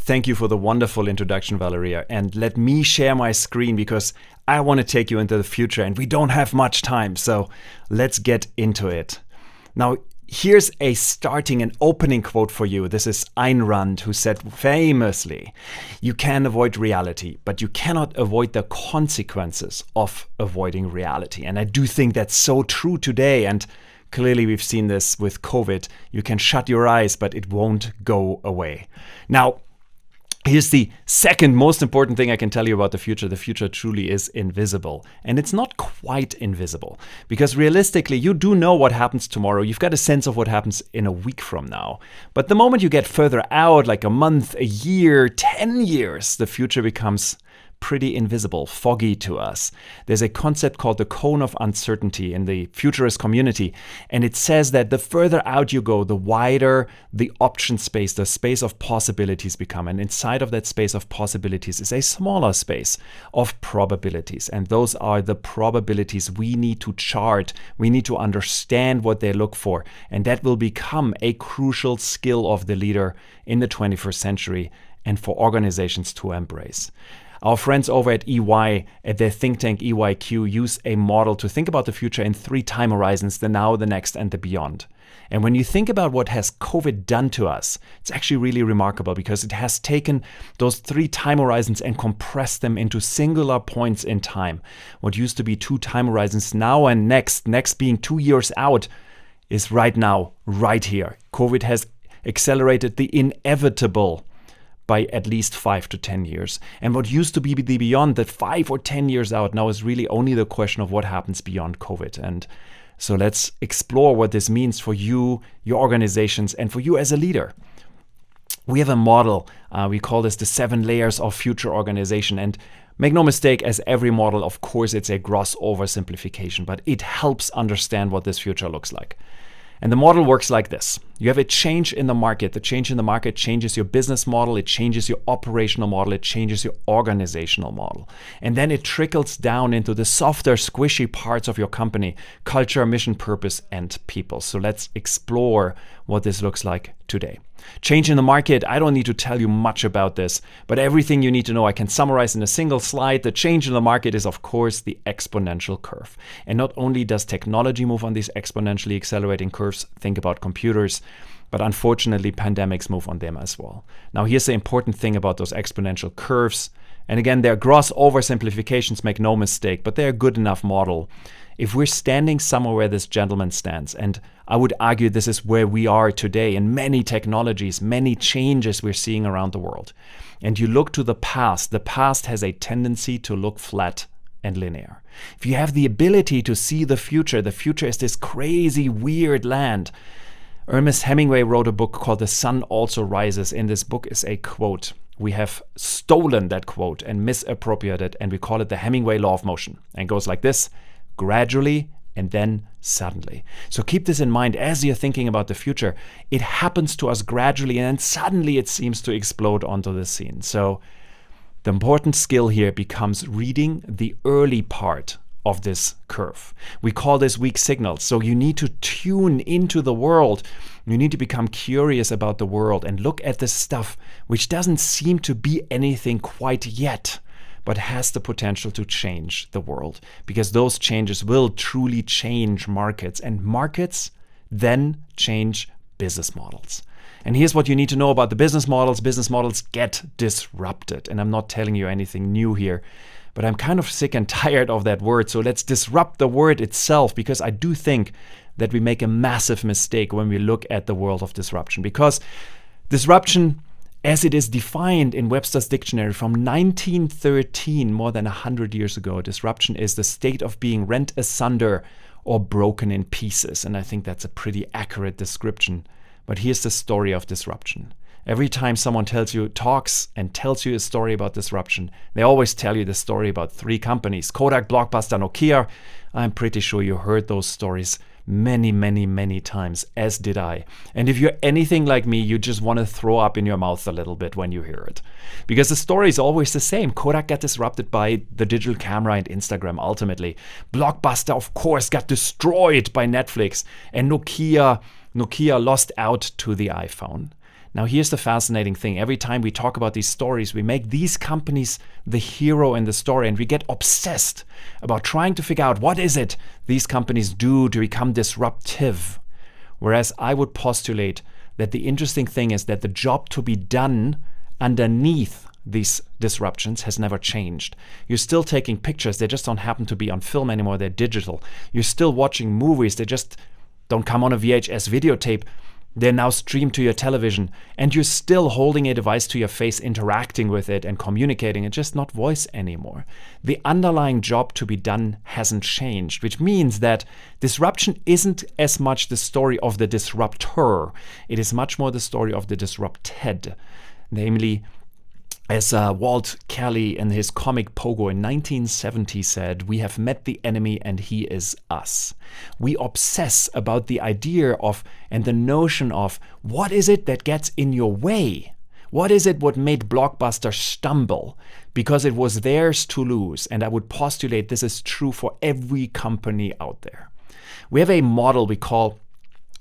Thank you for the wonderful introduction, Valeria. And let me share my screen because I want to take you into the future and we don't have much time. So let's get into it. Now, here's a starting and opening quote for you. This is Ayn Rand, who said famously, "You can avoid reality, but you cannot avoid the consequences of avoiding reality." And I do think that's so true today. And clearly we've seen this with COVID. You can shut your eyes, but it won't go away. Now, here's the second most important thing I can tell you about the future. The future truly is invisible. And it's not quite invisible because realistically, you do know what happens tomorrow. You've got a sense of what happens in a week from now. But the moment you get further out, like a month, a year, 10 years, the future becomes pretty invisible, foggy to us. There's a concept called the cone of uncertainty in the futurist community, and it says that the further out you go, the wider the option space, the space of possibilities become. And inside of that space of possibilities is a smaller space of probabilities. And those are the probabilities we need to chart. We need to understand what they look for. And that will become a crucial skill of the leader in the 21st century and for organizations to embrace. Our friends over at EY, at their think tank EYQ, use a model to think about the future in 3 time horizons: the now, the next, and the beyond. And when you think about what has COVID done to us, it's actually really remarkable because it has taken those 3 time horizons and compressed them into singular points in time. What used to be 2 time horizons, now and next being 2 years out, is right now, right here. COVID has accelerated the inevitable by at least 5 to 10 years. And what used to be the beyond, that 5 or 10 years out, now is really only the question of what happens beyond COVID. And so let's explore what this means for you, your organizations, and for you as a leader. We have a model, we call this the 7 layers of future organization. And make no mistake, as every model, of course, it's a gross oversimplification, but it helps understand what this future looks like. And the model works like this. You have a change in the market. The change in the market changes your business model. It changes your operational model. It changes your organizational model. And then it trickles down into the softer, squishy parts of your company: culture, mission, purpose, and people. So let's explore what this looks like today. Change in the market. I don't need to tell you much about this, but everything you need to know I can summarize in a single slide. The change in the market is, of course, the exponential curve. And not only does technology move on these exponentially accelerating curves, think about computers, but unfortunately, pandemics move on them as well. Now, here's the important thing about those exponential curves. And again, they're gross oversimplifications, make no mistake, but they're a good enough model. If we're standing somewhere where this gentleman stands, and I would argue this is where we are today in many technologies, many changes we're seeing around the world, and you look to the past has a tendency to look flat and linear. If you have the ability to see the future is this crazy, weird land. Ernest Hemingway wrote a book called The Sun Also Rises. In this book is a quote. We have stolen that quote and misappropriated it, and we call it the Hemingway law of motion. And it goes like this: gradually and then suddenly. So keep this in mind as you're thinking about the future. It happens to us gradually and then suddenly it seems to explode onto the scene. So the important skill here becomes reading the early part of this curve. We call this weak signals. So you need to tune into the world. You need to become curious about the world and look at the stuff which doesn't seem to be anything quite yet, but has the potential to change the world, because those changes will truly change markets, and markets then change business models. And here's what you need to know about the business models. Business models get disrupted. And I'm not telling you anything new here, but I'm kind of sick and tired of that word. So let's disrupt the word itself, because I do think that we make a massive mistake when we look at the world of disruption. Because disruption, as it is defined in Webster's dictionary from 1913, more than 100 years ago, disruption is the state of being rent asunder or broken in pieces. And I think that's a pretty accurate description. But here's the story of disruption. Every time someone talks and tells you a story about disruption, they always tell you the story about 3 companies: Kodak, Blockbuster, Nokia. I'm pretty sure you heard those stories many, many, many times, as did I. And if you're anything like me, you just want to throw up in your mouth a little bit when you hear it. Because the story is always the same. Kodak got disrupted by the digital camera and Instagram ultimately. Blockbuster, of course, got destroyed by Netflix. And Nokia lost out to the iPhone. Now, here's the fascinating thing. Every time we talk about these stories, we make these companies the hero in the story, and we get obsessed about trying to figure out what is it these companies do to become disruptive. Whereas I would postulate that the interesting thing is that the job to be done underneath these disruptions has never changed. You're still taking pictures. They just don't happen to be on film anymore. They're digital. You're still watching movies. They just don't come on a VHS videotape. They're now streamed to your television, and you're still holding a device to your face, interacting with it and communicating. It's just not voice anymore. The underlying job to be done hasn't changed, which means that disruption isn't as much the story of the disruptor. It is much more the story of the disrupted. Namely, as Walt Kelly in his comic Pogo in 1970 said, we have met the enemy and he is us. We obsess about the idea of and the notion of what is it that gets in your way? What is it what made Blockbuster stumble? Because it was theirs to lose. And I would postulate this is true for every company out there. We have a model we call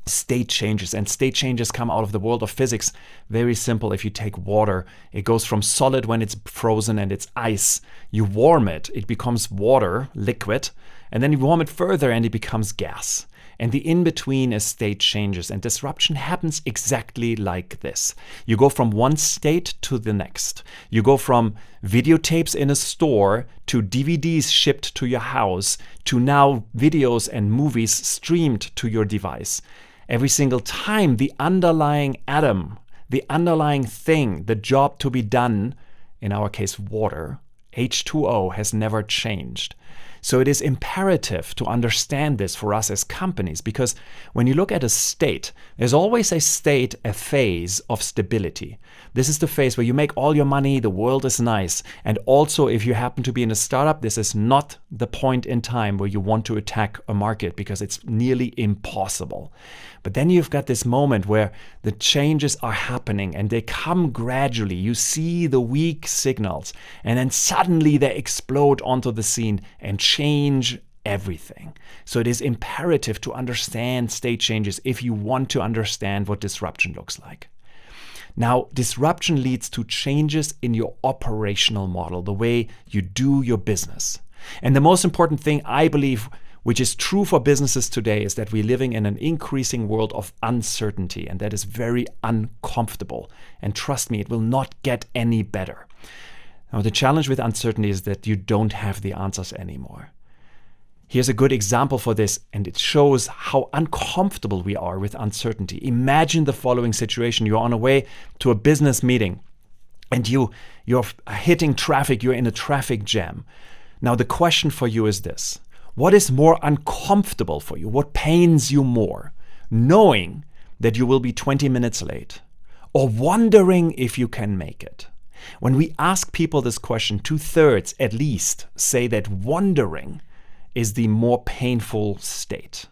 state changes, and state changes come out of the world of physics. Very simple. If you take water, it goes from solid when it's frozen and it's ice. You warm it, it becomes water, liquid, and then you warm it further and it becomes gas. And the in-between is state changes, and disruption happens exactly like this. You go from one state to the next. You go from videotapes in a store to DVDs shipped to your house to now videos and movies streamed to your device. Every single time, the underlying atom, the underlying thing, the job to be done, in our case water, H2O, has never changed. So it is imperative to understand this for us as companies, because when you look at a state, there's always a state, a phase of stability. This is the phase where you make all your money, the world is nice. And also, if you happen to be in a startup, this is not the point in time where you want to attack a market, because it's nearly impossible. But then you've got this moment where the changes are happening and they come gradually. You see the weak signals, and then suddenly they explode onto the scene and change everything. So it is imperative to understand state changes if you want to understand what disruption looks like. Now, disruption leads to changes in your operational model, the way you do your business. And the most important thing, I believe, which is true for businesses today, is that we're living in an increasing world of uncertainty, and that is very uncomfortable. And trust me, it will not get any better. Now, the challenge with uncertainty is that you don't have the answers anymore. Here's a good example for this, and it shows how uncomfortable we are with uncertainty. Imagine the following situation. You're on a way to a business meeting, and you're hitting traffic. You're in a traffic jam. Now, the question for you is this. What is more uncomfortable for you? What pains you more? Knowing that you will be 20 minutes late, or wondering if you can make it? When we ask people this question, 2/3 at least say that wondering is the more painful state.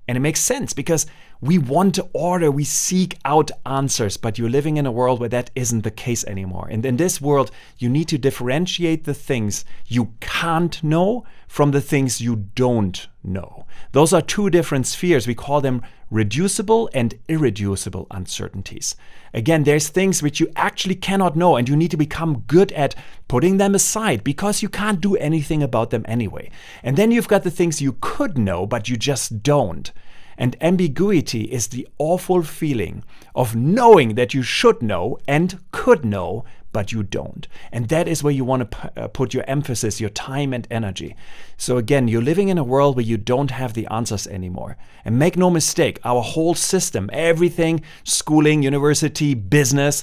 And it makes sense because we want order, we seek out answers, but you're living in a world where that isn't the case anymore. And in this world, you need to differentiate the things you can't know from the things you don't know. Those are two different spheres. We call them reducible and irreducible uncertainties. Again, there's things which you actually cannot know, and you need to become good at putting them aside because you can't do anything about them anyway. And then you've got the things you could know, but you just don't. And ambiguity is the awful feeling of knowing that you should know and could know, but you don't. And that is where you want to put your emphasis, your time and energy. So again, you're living in a world where you don't have the answers anymore. And make no mistake, our whole system, everything, schooling, university, business,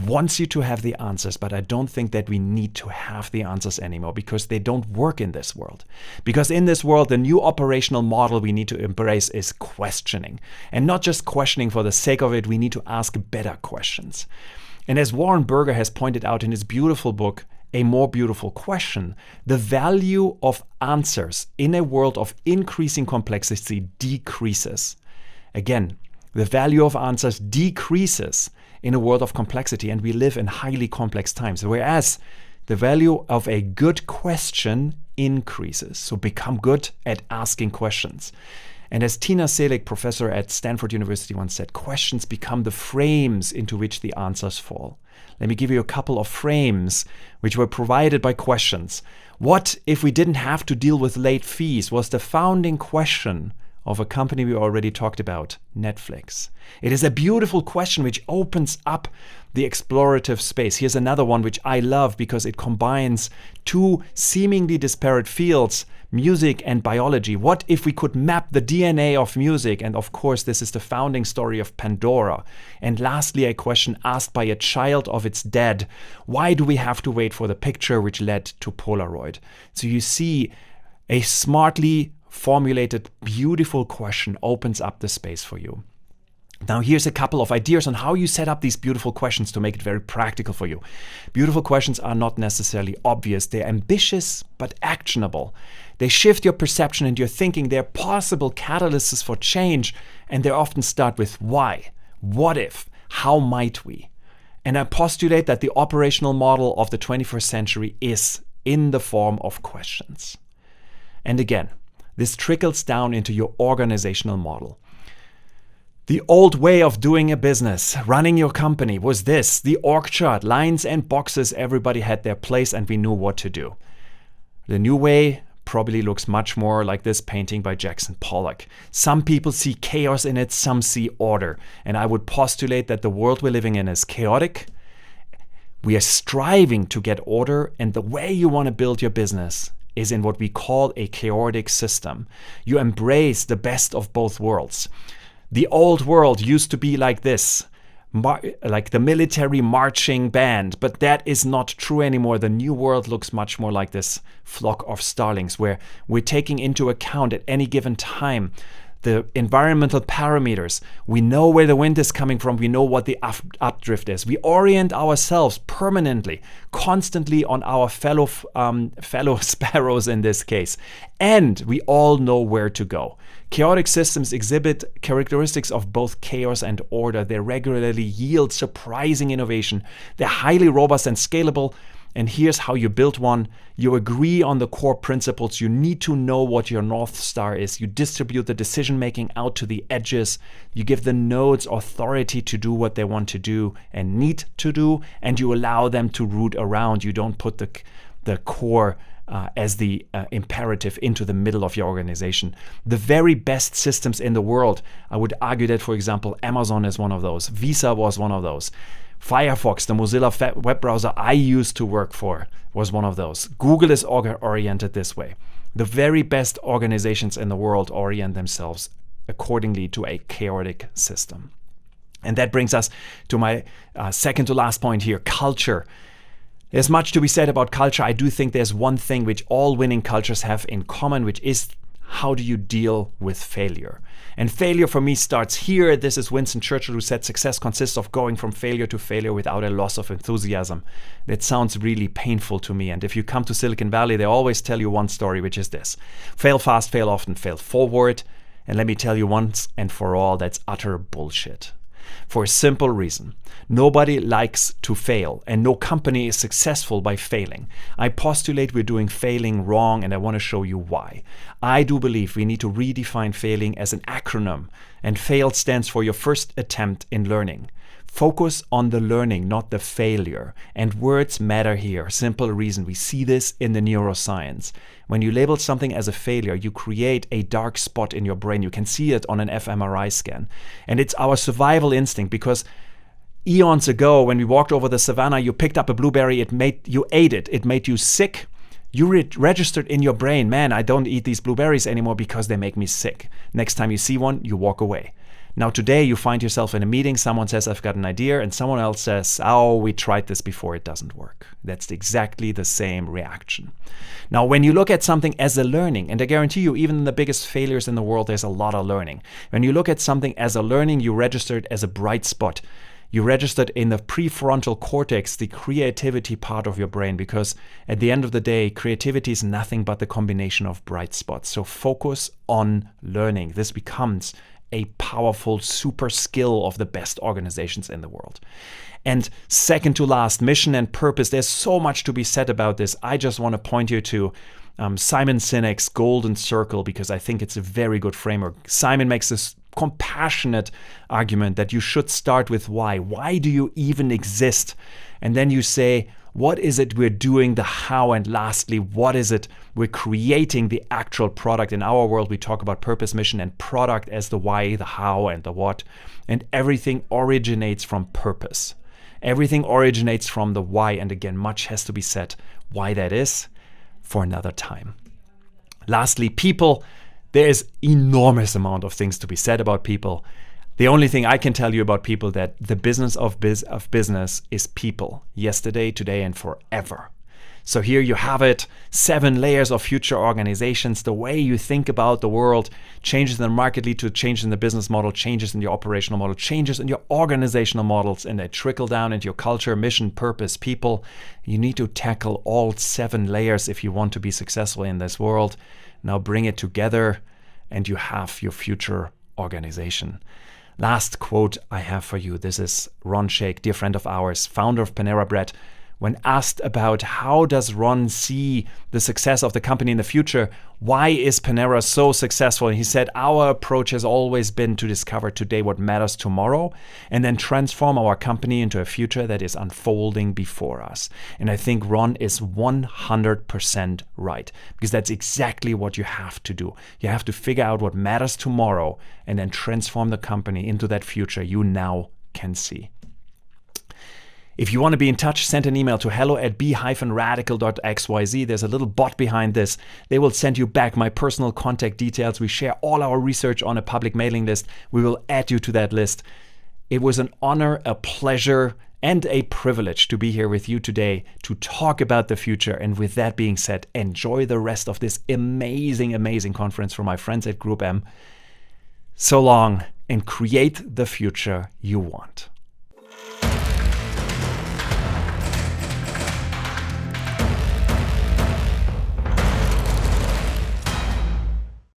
wants you to have the answers, but I don't think that we need to have the answers anymore because they don't work in this world. Because in this world, the new operational model we need to embrace is questioning. And not just questioning for the sake of it, we need to ask better questions. And as Warren Berger has pointed out in his beautiful book, A More Beautiful Question, the value of answers in a world of increasing complexity decreases. Again, the value of answers decreases in a world of complexity, and we live in highly complex times. Whereas the value of a good question increases. So become good at asking questions. And as Tina Selig, professor at Stanford University, once said, questions become the frames into which the answers fall. Let me give you a couple of frames which were provided by questions. What if we didn't have to deal with late fees was the founding question of a company we already talked about, Netflix. It is a beautiful question which opens up the explorative space. Here's another one which I love because it combines two seemingly disparate fields, music and biology. What if we could map the DNA of music? And of course, this is the founding story of Pandora. And lastly, a question asked by a child of its dad. Why do we have to wait for the picture which led to Polaroid? So you see, a smartly formulated, beautiful question opens up the space for you. Now, here's a couple of ideas on how you set up these beautiful questions to make it very practical for you. Beautiful questions are not necessarily obvious. They're ambitious, but actionable. They shift your perception and your thinking. They're possible catalysts for change, and they often start with why, what if, how might we? And I postulate that the operational model of the 21st century is in the form of questions. And again, this trickles down into your organizational model. The old way of doing a business, running your company, was this: the org chart, lines and boxes, everybody had their place and we knew what to do. The new way probably looks much more like this painting by Jackson Pollock. Some people see chaos in it, some see order. And I would postulate that the world we're living in is chaotic. We are striving to get order, and the way you want to build your business is in what we call a chaotic system. You embrace the best of both worlds. The old world used to be like this, like the military marching band, but that is not true anymore. The new world looks much more like this flock of starlings, where we're taking into account at any given time the environmental parameters. We know where the wind is coming from. We know what the updrift is. We orient ourselves permanently, constantly on our fellow sparrows in this case. And we all know where to go. Chaotic systems exhibit characteristics of both chaos and order. They regularly yield surprising innovation. They're highly robust and scalable. And here's how you build one. You agree on the core principles. You need to know what your North Star is. You distribute the decision-making out to the edges. You give the nodes authority to do what they want to do and need to do, and you allow them to root around. You don't put the core as the imperative into the middle of your organization. The very best systems in the world, I would argue that, for example, Amazon is one of those. Visa was one of those. Firefox, the Mozilla web browser I used to work for, was one of those. Google is oriented this way. The very best organizations in the world orient themselves accordingly to a chaotic system. And that brings us to my second to last point here, culture. There's much to be said about culture. I do think there's one thing which all winning cultures have in common, which is how do you deal with failure? And failure for me starts here. This is Winston Churchill, who said success consists of going from failure to failure without a loss of enthusiasm. That sounds really painful to me. And if you come to Silicon Valley, they always tell you one story, which is this: fail fast, fail often, fail forward. And let me tell you once and for all, that's utter bullshit. For a simple reason. Nobody likes to fail, and no company is successful by failing. I postulate we're doing failing wrong, and I want to show you why. I do believe we need to redefine failing as an acronym, and FAIL stands for your first attempt in learning. Focus on the learning, not the failure. And words matter here. Simple reason. We see this in the neuroscience. When you label something as a failure, you create a dark spot in your brain. You can see it on an fMRI scan. And it's our survival instinct, because eons ago, when we walked over the savannah, you picked up a blueberry, you ate it, it made you sick. You registered in your brain, man, I don't eat these blueberries anymore because they make me sick. Next time you see one, you walk away. Now today you find yourself in a meeting, someone says, I've got an idea, and someone else says, oh, we tried this before, it doesn't work. That's exactly the same reaction. Now, when you look at something as a learning, and I guarantee you, even in the biggest failures in the world, there's a lot of learning. When you look at something as a learning, you register it as a bright spot. You registered in the prefrontal cortex, the creativity part of your brain, because at the end of the day, creativity is nothing but the combination of bright spots. So focus on learning. This becomes a powerful super skill of the best organizations in the world. And second to last, mission and purpose. There's so much to be said about this. I just want to point you to Simon Sinek's Golden Circle, because I think it's a very good framework. Simon makes this compassionate argument that you should start with why. Why do you even exist? And then you say, what is it we're doing, the how, and lastly, what is it we're creating, the actual product. In our world, we talk about purpose, mission, and product as the why, the how, and the what. And everything originates from purpose. Everything originates from the why. And again, much has to be said why that is for another time. Lastly, people. There is enormous amount of things to be said about people. The only thing I can tell you about people that the business of business is people. Yesterday, today, and forever. So here you have it. 7 layers of future organizations. The way you think about the world, changes in the market lead to changes in the business model, changes in your operational model, changes in your organizational models, and they trickle down into your culture, mission, purpose, people. You need to tackle all 7 layers if you want to be successful in this world. Now bring it together and you have your future organization. Last quote I have for you. This is Ron Shaich, dear friend of ours, founder of Panera Bread. When asked about how does Ron see the success of the company in the future, why is Panera so successful? And he said, our approach has always been to discover today what matters tomorrow and then transform our company into a future that is unfolding before us. And I think Ron is 100% right, because that's exactly what you have to do. You have to figure out what matters tomorrow and then transform the company into that future you now can see. If you want to be in touch, send an email to hello@b-radical.xyz. There's a little bot behind this. They will send you back my personal contact details. We share all our research on a public mailing list. We will add you to that list. It was an honor, a pleasure, and a privilege to be here with you today to talk about the future. And with that being said, enjoy the rest of this amazing, amazing conference from my friends at Group M. So long, and create the future you want.